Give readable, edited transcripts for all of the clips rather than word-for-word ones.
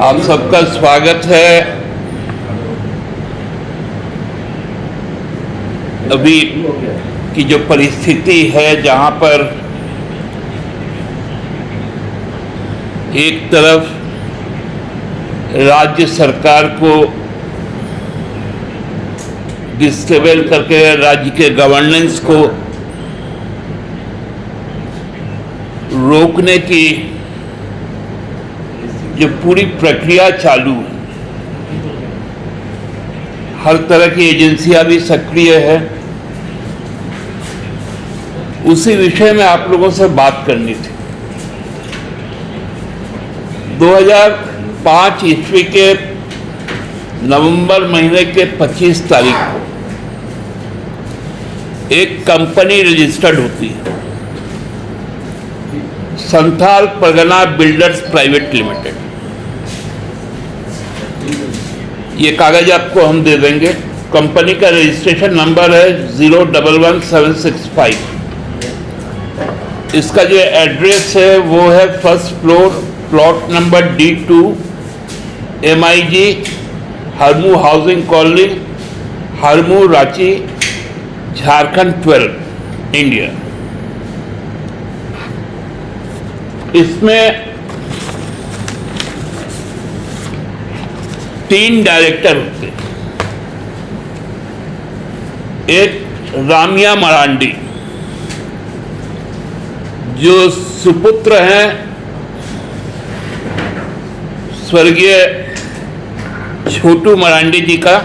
आप सबका स्वागत है। अभी की जो परिस्थिति है, जहां पर एक तरफ राज्य सरकार को डिस्टेबल करके राज्य के गवर्नेंस को रोकने की जो पूरी प्रक्रिया चालू है, हर तरह की एजेंसियां भी सक्रिय है, उसी विषय में आप लोगों से बात करनी थी। 2005 ईस्वी के नवंबर महीने के 25 तारीख को एक कंपनी रजिस्टर्ड होती है, Santhal Pargana builders private limited. ये कागज आपको हम दे देंगे। कंपनी का रजिस्ट्रेशन नंबर है 011765। इसका जो एड्रेस है वो है first floor, plot number D2, MIG Harmu housing colony, Harmu, Ranchi, Jharkhand 12, India. इसमें 3 डायरेक्टर होते हैं। एक रामिया मरांडी, जो सुपुत्र हैं स्वर्गीय छोटू मरांडी जी का,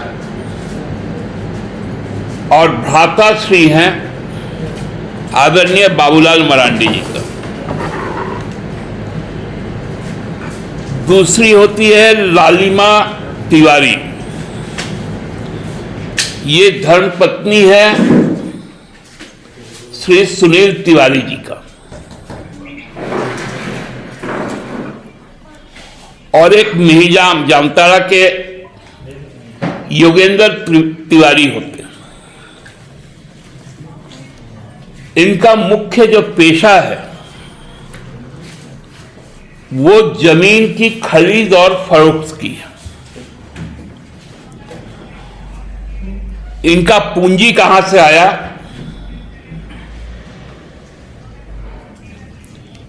और भ्राताश्री हैं आदरणीय बाबूलाल मरांडी जी का। दूसरी होती है लालिमा तिवारी, ये धर्मपत्नी है श्री सुनील तिवारी जी का। और एक मिहिजाम जामताड़ा के योगेंद्र तिवारी होते हैं। इनका मुख्य जो पेशा है वो जमीन की खरीद और फरोख्त की है। इनका पूंजी कहां से आया,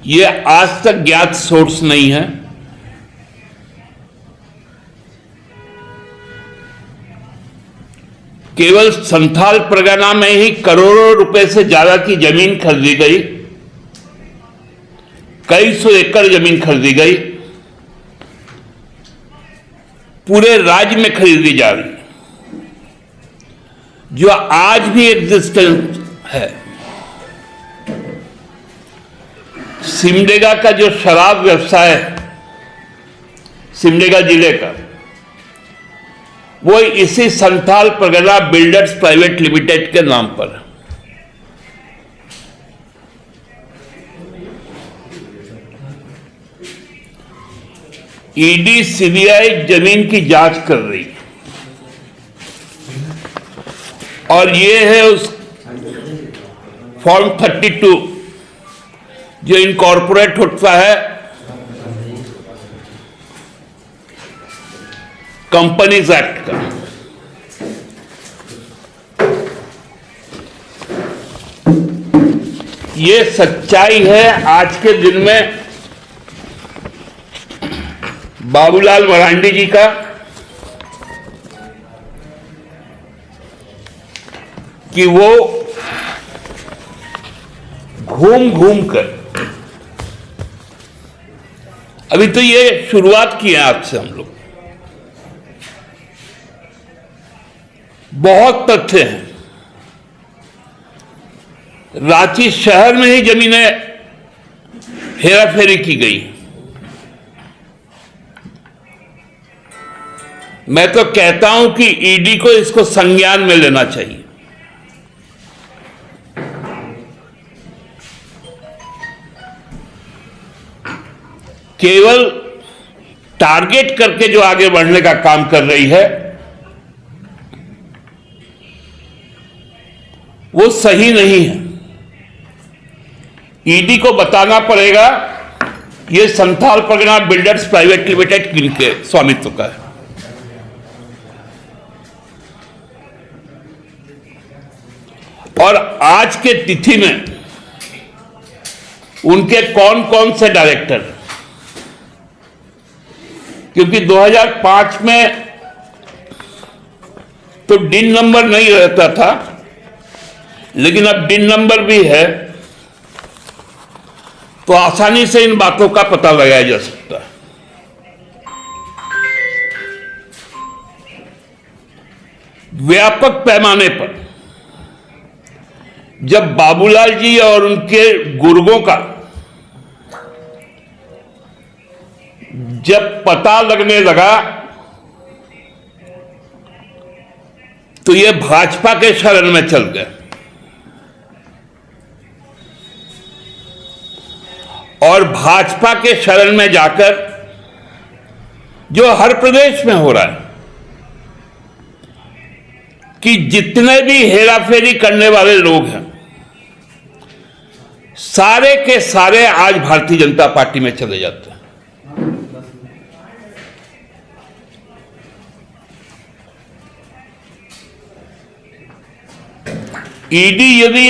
ये आज तक ज्ञात सोर्स नहीं है। केवल संथाल परगना में ही करोड़ों रुपए से ज्यादा की जमीन खरीदी गई, कई सौ एकड़ जमीन खरीदी गई, पूरे राज्य में खरीदी जा रही है, जो आज भी एग्जिस्टेंस है। सिमडेगा का जो शराब व्यवसाय है, सिमडेगा जिले का, वो इसी Santhal Pargana builders private limited के नाम पर है। ईडी सीबीआई जमीन की जांच कर रही है, और ये है उस फॉर्म 32 जो इनकॉर्पोरेट होता है कंपनीज एक्ट का। ये सच्चाई है आज के दिन में बाबूलाल मरांडी जी का, कि वो घूम घूम कर, अभी तो ये शुरुआत की है आज से हम लोग, बहुत तथ्य हैं। रांची शहर में ही जमीनें हेराफेरी की गई। मैं तो कहता हूं कि ईडी को इसको संज्ञान में लेना चाहिए। केवल टारगेट करके जो आगे बढ़ने का काम कर रही है वो सही नहीं है। ईडी को बताना पड़ेगा ये Santhal Pargana builders private limited किनके स्वामित्व का है। और आज के तिथि में उनके कौन कौन से डायरेक्टर, क्योंकि 2005 में तो डिन नंबर नहीं रहता था, लेकिन अब डिन नंबर भी है, तो आसानी से इन बातों का पता लगाया जा सकता है। व्यापक पैमाने पर जब बाबूलाल जी और उनके गुर्गों का जब पता लगने लगा, तो ये भाजपा के शरण में चल गए और भाजपा के शरण में जाकर, जो हर प्रदेश में हो रहा है कि जितने भी हेराफेरी करने वाले लोग हैं, सारे के सारे आज भारतीय जनता पार्टी में चले जाते हैं। ईडी यदि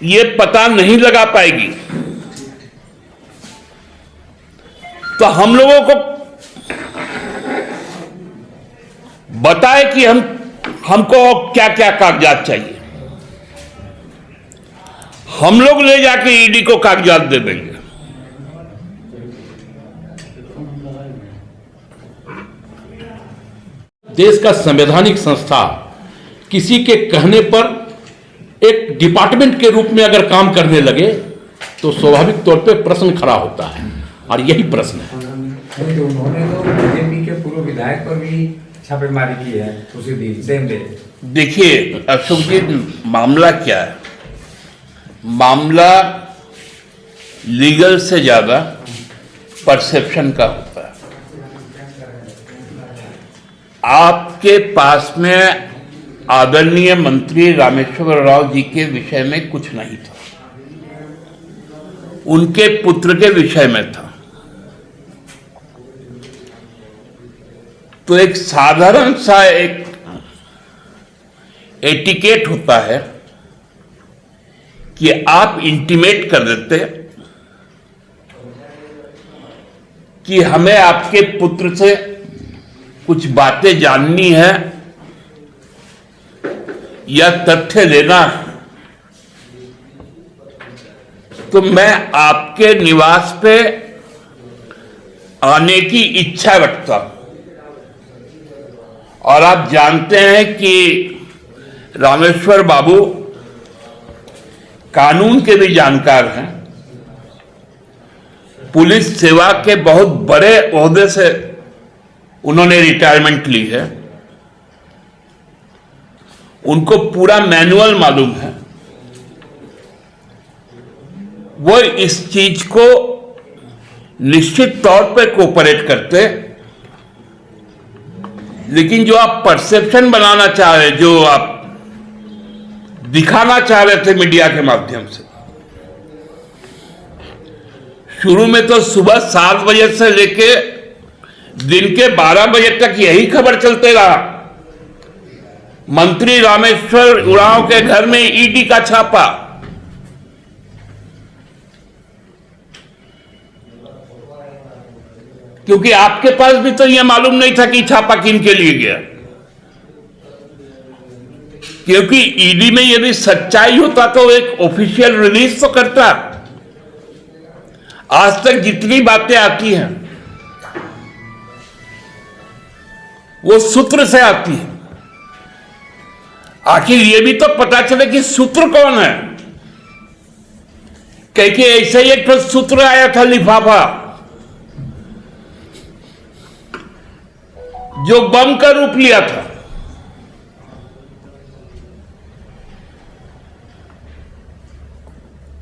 ये पता नहीं लगा पाएगी तो हम लोगों को बताए कि हमको क्या क्या कागजात चाहिए, हम लोग ले जाके ईडी को कागजात दे देंगे। देश का संवैधानिक संस्था किसी के कहने पर एक डिपार्टमेंट के रूप में अगर काम करने लगे तो स्वाभाविक तौर पे प्रश्न खड़ा होता है, और यही प्रश्न है। तो उन्होंने तो बीजेपी के पूर्व विधायक पर भी छापेमारी की है उसी दिन सेम डे। देखिए अशोक जी, मामला क्या है? मामला लीगल से ज्यादा परसेप्शन का होता है। आपके पास में आदरणीय मंत्री रामेश्वर राव जी के विषय में कुछ नहीं था, उनके पुत्र के विषय में था। तो एक साधारण सा एक एटिकेट होता है कि आप इंटीमेट कर देते कि हमें आपके पुत्र से कुछ बातें जाननी है या तथ्य लेना है, तो मैं आपके निवास पे आने की इच्छा रखता हूं। और आप जानते हैं कि रामेश्वर बाबू कानून के भी जानकार हैं, पुलिस सेवा के बहुत बड़े ओहदे से उन्होंने रिटायरमेंट ली है, उनको पूरा मैनुअल मालूम है। वो इस चीज को निश्चित तौर पर कोऑपरेट करते, लेकिन जो आप परसेप्शन बनाना चाह रहे, जो आप दिखाना चाह रहे थे मीडिया के माध्यम से, शुरू में तो सुबह 7 बजे से लेके दिन के 12 बजे तक यही खबर चलते रहा, मंत्री रामेश्वर उरांव के घर में ईडी का छापा। क्योंकि आपके पास भी तो यह मालूम नहीं था कि छापा किन के लिए गया, क्योंकि ईडी में यदि सच्चाई होता तो एक ऑफिशियल रिलीज तो करता। आज तक जितनी बातें आती हैं वो सूत्र से आती है। आखिर ये भी तो पता चले कि सूत्र कौन है। क्योंकि ऐसे ही एक सूत्र आया था, लिफाफा, जो बम का रूप लिया था।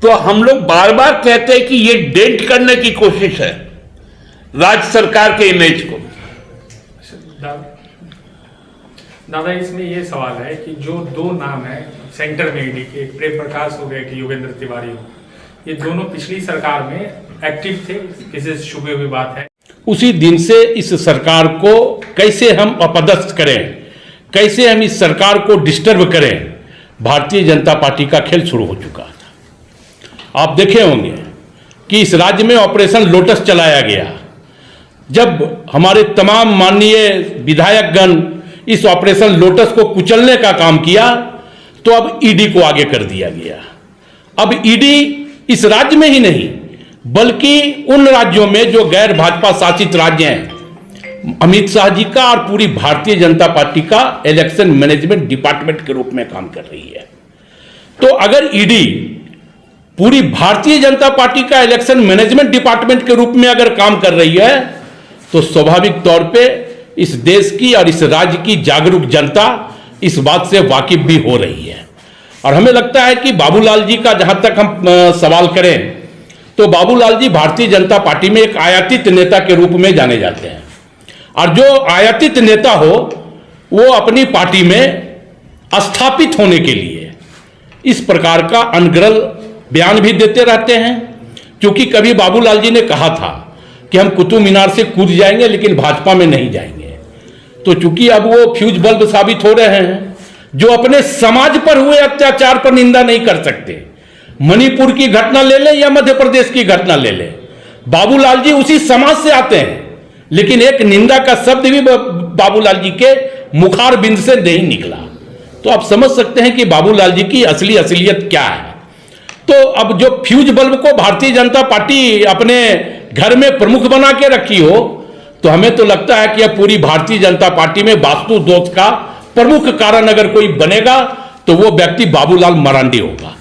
तो हम लोग बार बार कहते हैं कि ये डेंट करने की कोशिश है राज्य सरकार के इमेज को। दादा, इसमें ये सवाल है कि जो 2 नाम है सेंटर में ईडी के, एक प्रेम प्रकाश हो गए कि योगेंद्र तिवारी हो, ये दोनों पिछली सरकार में एक्टिव थे, किसी शुबे की बात है? उसी दिन से इस सरकार को कैसे हम अपदस्थ करें, कैसे हम इस सरकार को डिस्टर्ब करें, भारतीय जनता पार्टी का खेल शुरू हो चुका था। आप देखे होंगे कि इस राज्य में ऑपरेशन लोटस चलाया गया। जब हमारे तमाम माननीय विधायकगण इस ऑपरेशन लोटस को कुचलने का काम किया तो अब ईडी को आगे कर दिया गया। अब ईडी इस राज्य में ही नहीं बल्कि उन राज्यों में जो गैर भाजपा शासित राज्य हैं, अमित शाह जी का और पूरी भारतीय जनता पार्टी का इलेक्शन मैनेजमेंट डिपार्टमेंट के रूप में काम कर रही है। तो अगर ईडी पूरी भारतीय जनता पार्टी का इलेक्शन मैनेजमेंट डिपार्टमेंट के रूप में अगर काम कर रही है तो स्वाभाविक तौर पे इस देश की और इस राज्य की जागरूक जनता इस बात से वाकिफ भी हो रही है। और हमें लगता है कि बाबूलाल जी का जहां तक हम सवाल करें तो बाबूलाल जी भारतीय जनता पार्टी में एक आयातित नेता के रूप में जाने जाते हैं। और जो आयातित नेता हो वो अपनी पार्टी में स्थापित होने के लिए इस प्रकार का अनगढ़ बयान भी देते रहते हैं। क्योंकि कभी बाबूलाल जी ने कहा था कि हम कुतुब मीनार से कूद जाएंगे लेकिन भाजपा में नहीं जाएंगे। तो चूंकि अब वो फ्यूज बल्ब साबित हो रहे हैं, जो अपने समाज पर हुए अत्याचार पर निंदा नहीं कर सकते। मणिपुर की घटना ले लें या मध्य प्रदेश की घटना ले लें, बाबूलाल जी उसी समाज से आते हैं लेकिन एक निंदा का शब्द भी बाबूलाल जी के मुखार बिंद से नहीं निकला। तो आप समझ सकते हैं कि बाबूलाल जी की असली असलियत क्या है। तो अब जो फ्यूज बल्ब को भारतीय जनता पार्टी अपने घर में प्रमुख बना के रखी हो तो हमें तो लगता है कि अब पूरी भारतीय जनता पार्टी में वास्तु दोष का प्रमुख कारण अगर कोई बनेगा तो वो व्यक्ति बाबूलाल मरांडी होगा।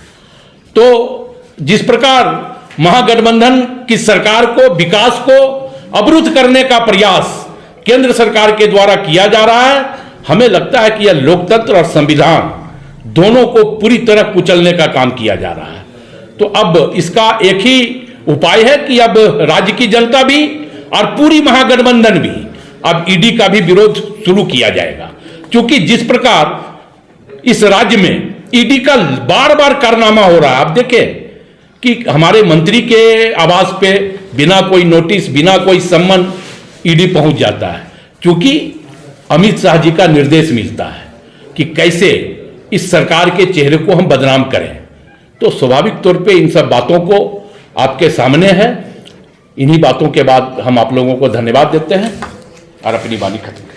तो जिस प्रकार महागठबंधन की सरकार को, विकास को अवरुद्ध करने का प्रयास केंद्र सरकार के द्वारा किया जा रहा है, हमें लगता है कि यह लोकतंत्र और संविधान दोनों को पूरी तरह कुचलने का काम किया जा रहा है। तो अब इसका एक ही उपाय है कि अब राज्य की जनता भी और पूरी महागठबंधन भी अब ईडी का भी विरोध शुरू किया जाएगा। क्योंकि जिस प्रकार इस राज्य में ईडी का बार बार कारनामा हो रहा है, आप देखें कि हमारे मंत्री के आवास पे बिना कोई नोटिस, बिना कोई सम्मन ईडी पहुंच जाता है। क्योंकि अमित शाह जी का निर्देश मिलता है कि कैसे इस सरकार के चेहरे को हम बदनाम करें। तो स्वाभाविक तौर पे इन सब बातों को आपके सामने है। इन्हीं बातों के बाद हम आप लोगों को धन्यवाद देते हैं और अपनी वाणी खत्म करते हैं।